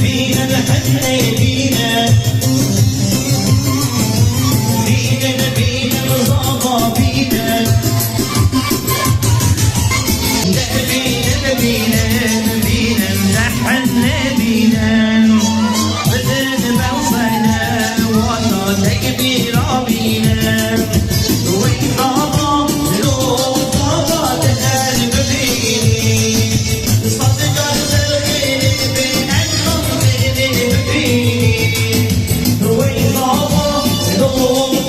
بينا نهني بينا بينا نصابة بينا بينا نحن بينا بدنا بوصينا وسط كبيرة بينا ويطابا لو طابا تهالب بيني صدق الغير بين الحب بيني ويطابا لو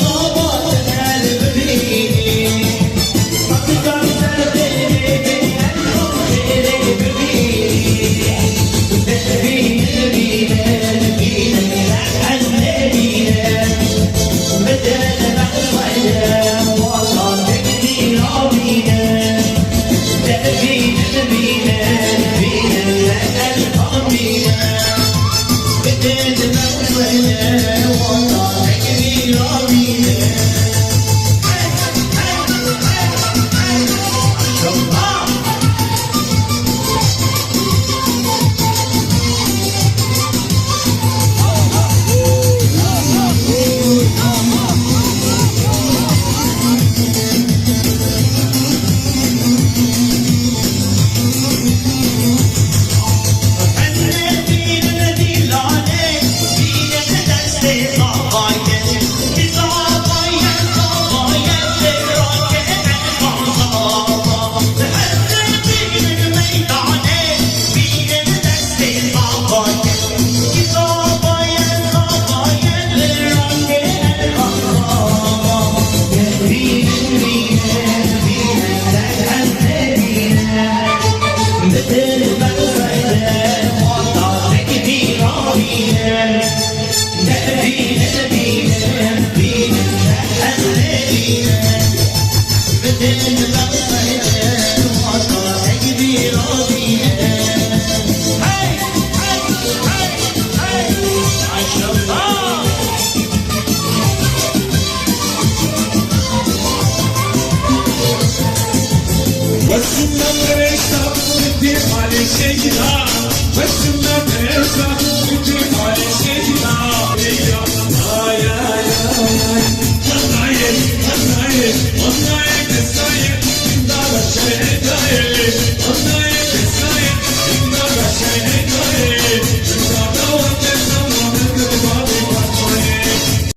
طابا تهالب بيني صدق الغير بين الحب Yeah.